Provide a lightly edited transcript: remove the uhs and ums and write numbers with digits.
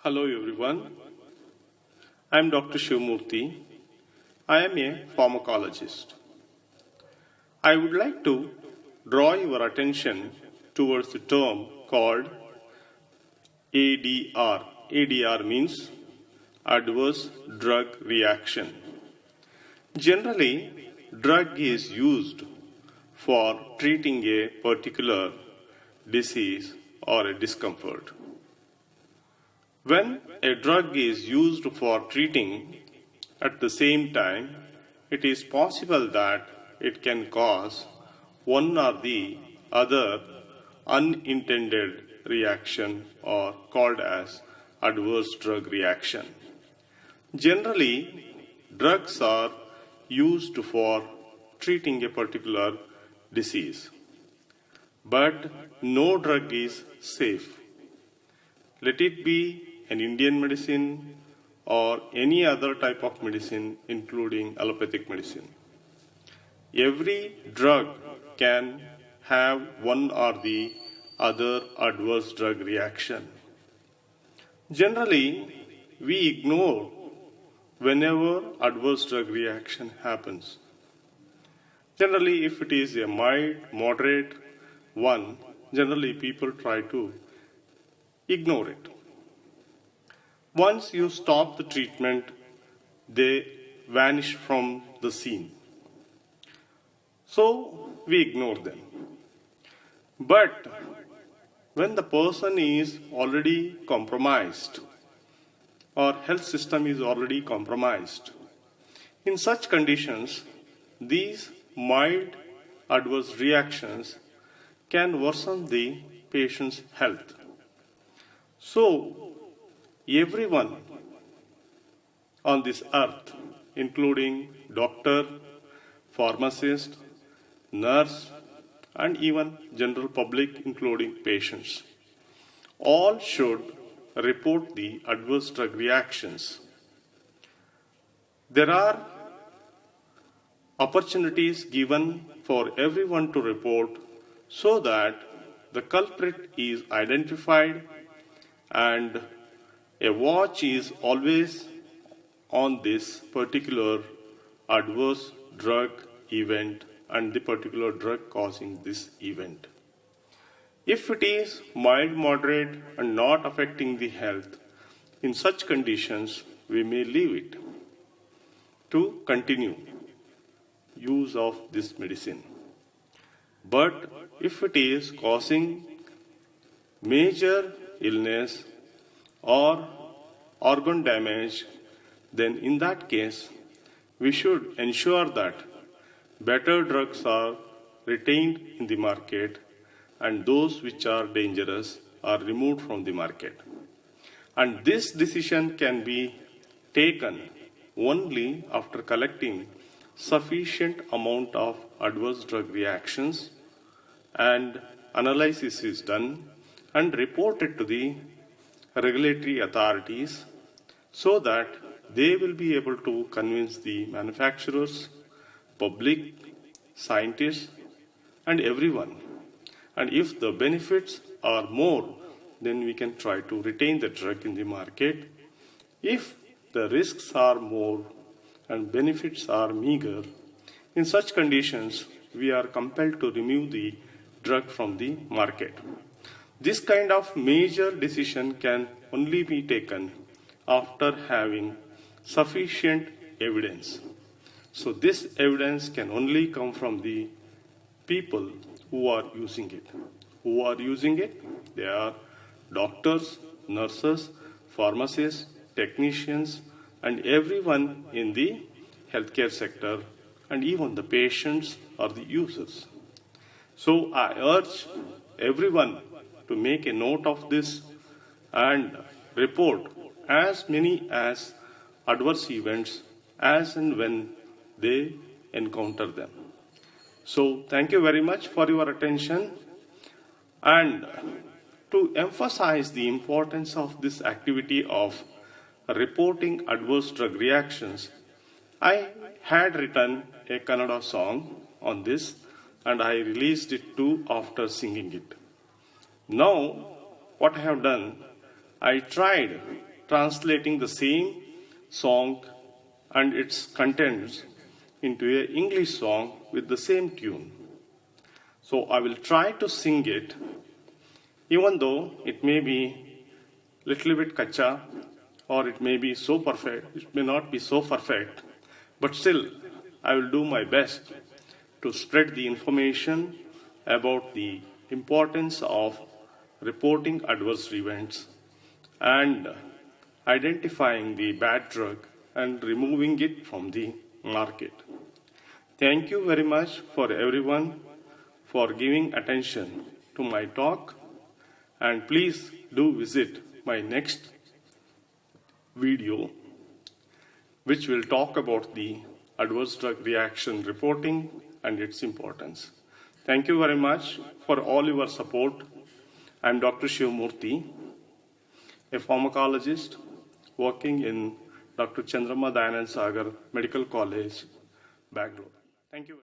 Hello everyone, I am Dr. Shivamurthy. I am a pharmacologist. I would like to draw your attention towards the term called ADR. ADR means adverse drug reaction. Generally, drug is used for treating a particular disease or a discomfort. When a drug is used for treating, at the same time, it is possible that it can cause one or the other unintended reaction or called as adverse drug reaction. Generally, drugs are used for treating a particular disease, but no drug is safe. Let it be an Indian medicine or any other type of medicine, including allopathic medicine. Every drug can have one or the other adverse drug reaction. Generally, we ignore whenever adverse drug reaction happens. Generally, if it is a mild, moderate one, generally people try to ignore it. Once you stop the treatment, they vanish from the scene. So we ignore them. But when the person is already compromised or health system is already compromised, in such conditions, these mild adverse reactions can worsen the patient's health. So, everyone on this earth, including doctor, pharmacist, nurse, and even general public, including patients, all should report the adverse drug reactions. There are opportunities given for everyone to report so that the culprit is identified and a watch is always on this particular adverse drug event and the particular drug causing this event. If it is mild, moderate, and not affecting the health, in such conditions, we may leave it to continue use of this medicine. But if it is causing major illness or organ damage, then in that case, we should ensure that better drugs are retained in the market and those which are dangerous are removed from the market. And this decision can be taken only after collecting sufficient amount of adverse drug reactions and analysis is done and reported to the regulatory authorities so that they will be able to convince the manufacturers, public, scientists, and everyone. And if the benefits are more, then we can try to retain the drug in the market. If the risks are more and benefits are meager, in such conditions, we are compelled to remove the drug from the market. This kind of major decision can only be taken after having sufficient evidence. So this evidence can only come from the people who are using it. Who are using it? They are doctors, nurses, pharmacists, technicians, and everyone in the healthcare sector, and even the patients or the users. So I urge everyone to make a note of this and report as many as adverse events as and when they encounter them. So thank you very much for your attention. And to emphasize the importance of this activity of reporting adverse drug reactions, I had written a Kannada song on this and I released it too after singing it. Now, what I have done, I tried translating the same song and its contents into an English song with the same tune. So I will try to sing it, even though it may be little bit kacha, or it may be so perfect, it may not be so perfect, but still I will do my best to spread the information about the importance of reporting adverse events and identifying the bad drug and removing it from the market. Thank you very much for everyone for giving attention to my talk, and please do visit my next video, which will talk about the adverse drug reaction reporting and its importance. Thank you very much for all your support. I am Dr. Shivamurthy, a pharmacologist working in Dr. Chandrama Dayanand Sagar Medical College, Bangalore. Thank you.